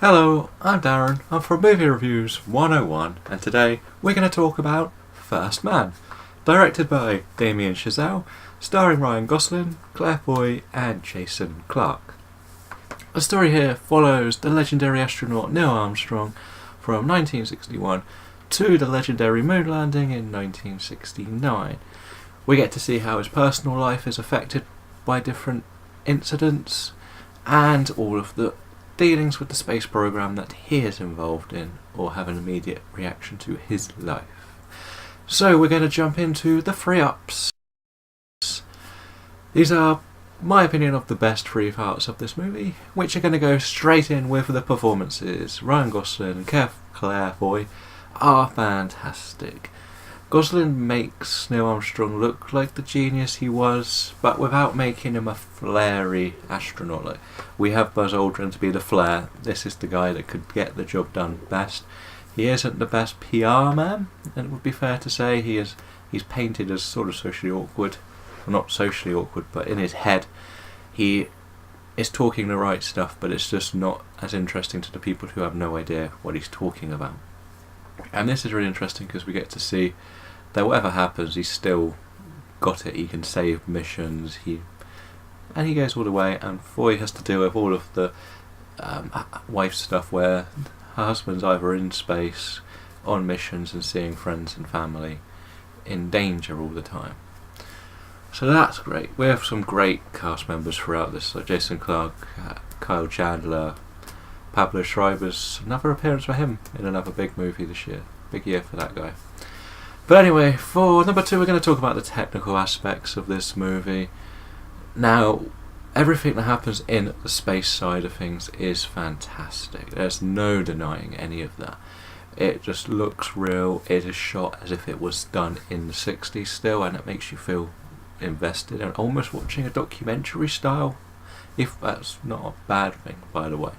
Hello, I'm Darren. I'm from Movie Reviews 101, and today we're going to talk about First Man, directed by Damien Chazelle, starring Ryan Gosling, Claire Foy, and Jason Clarke. The story here follows the legendary astronaut Neil Armstrong from 1961 to the legendary moon landing in 1969. We get to see how his personal life is affected by different incidents and all of the dealings with the space program that he is involved in or have an immediate reaction to his life. So we're going to jump into the three ups. These are my opinion of the best three parts of this movie, which are going to go straight in with the performances. Ryan Gosling and Claire Foy are fantastic. Gosling makes Neil Armstrong look like the genius he was, but without making him a flary astronaut. Like, we have Buzz Aldrin to be the flair. This is the guy that could get the job done best. He isn't the best PR man, and it would be fair to say he's painted as sort of socially awkward. Well, not socially awkward, but in his head he is talking the right stuff, but it's just not as interesting to the people who have no idea what he's talking about. And this is really interesting because we get to see that whatever happens, he's still got it. He can save missions. He goes all the way, and Foy has to deal with all of the wife stuff where her husband's either in space, on missions, and seeing friends and family in danger all the time. So that's great. We have some great cast members throughout this, like Jason Clarke, Kyle Chandler, Pablo Schreiber's another appearance for him in another big movie this year. Big year for that guy. But anyway, for number two, we're going to talk about the technical aspects of this movie. Now, everything that happens in the space side of things is fantastic. There's no denying any of that. It just looks real. It is shot as if it was done in the 60s still, and it makes you feel invested and almost watching a documentary style, if that's not a bad thing, by the way.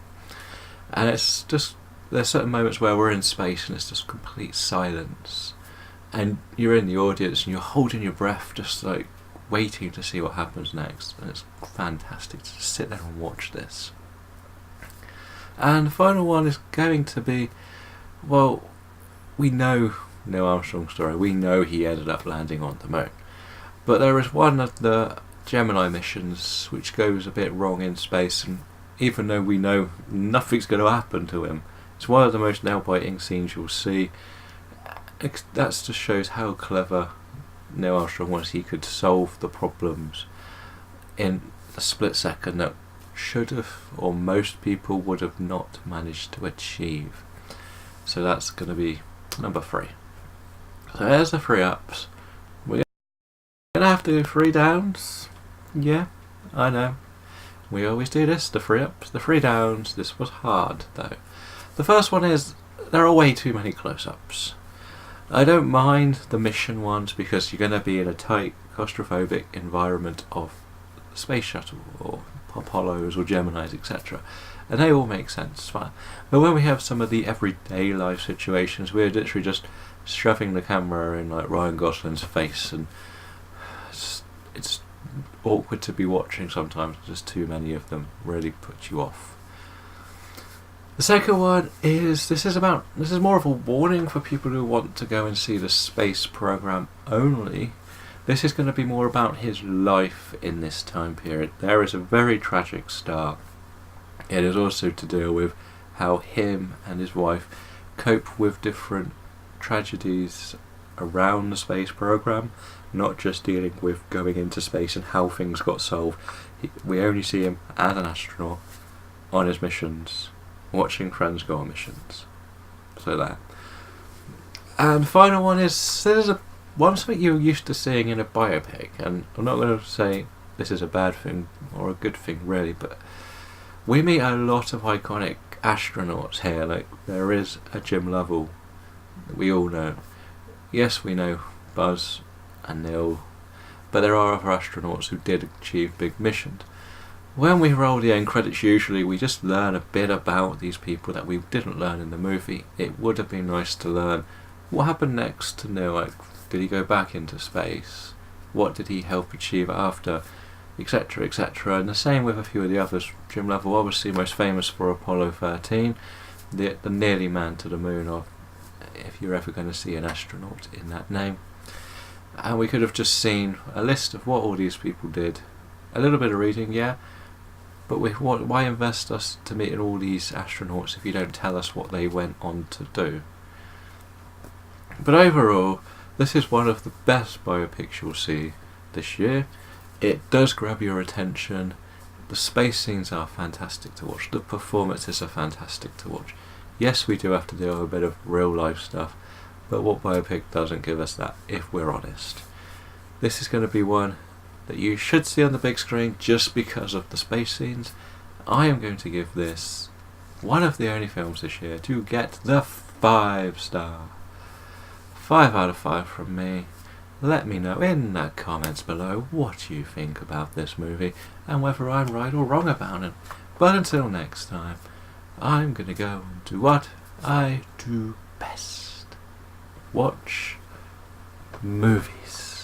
And it's just, there's certain moments where we're in space and it's just complete silence, and you're in the audience and you're holding your breath, just like waiting to see what happens next, and it's fantastic to just sit there and watch this. And the final one is going to be, well, we know Neil Armstrong's story. We know he ended up landing on the moon, but there is one of the Gemini missions which goes a bit wrong in space, and even though we know nothing's going to happen to him, it's one of the most nail-biting scenes you'll see. That just shows how clever Neil Armstrong was. He could solve the problems in a split second that should have, or most people would have not managed to achieve. So that's going to be number three. So there's the three ups. We're going to have to do three downs. Yeah, I know. We always do this, the three ups, the three downs. This was hard though. The first one is, there are way too many close-ups. I don't mind the mission ones because you're going to be in a tight, claustrophobic environment of Space Shuttle or Apollos or Geminis, etc. And they all make sense, it's fine. But when we have some of the everyday life situations, we're literally just shoving the camera in like Ryan Gosling's face, and it's awkward to be watching sometimes. Just too many of them really put you off. The second one is, this is more of a warning for people who want to go and see the space program only. This is going to be more about his life in this time period. There is a very tragic start. It is also to deal with how him and his wife cope with different tragedies around the space program, not just dealing with going into space and how things got solved. We only see him as an astronaut on his missions, watching friends go on missions. So there. And the final one is, there's something you're used to seeing in a biopic, and I'm not going to say this is a bad thing or a good thing really, but we meet a lot of iconic astronauts here. Like, there is a Jim Lovell that we all know. Yes, we know Buzz and Neil, but there are other astronauts who did achieve big missions. When we roll the end credits, usually we just learn a bit about these people that we didn't learn in the movie. It would have been nice to learn what happened next to Neil. Like, did he go back into space? What did he help achieve after etc., etc. And the same with a few of the others. Jim Lovell, obviously most famous for Apollo 13, the nearly man to the moon, or if you're ever going to see an astronaut in that name. And we could have just seen a list of what all these people did. A little bit of reading, yeah, but why invest us to meeting all these astronauts if you don't tell us what they went on to do? But overall, this is one of the best biopics you'll see this year. It does grab your attention. The space scenes are fantastic to watch. The performances are fantastic to watch. Yes, we do have to deal with a bit of real life stuff, but what biopic doesn't give us that, if we're honest? This is going to be one that you should see on the big screen just because of the space scenes. I am going to give this one of the only films this year to get the 5-star. 5 out of 5 from me. Let me know in the comments below what you think about this movie and whether I'm right or wrong about it. But until next time, I'm going to go and do what I do best. Watch movies.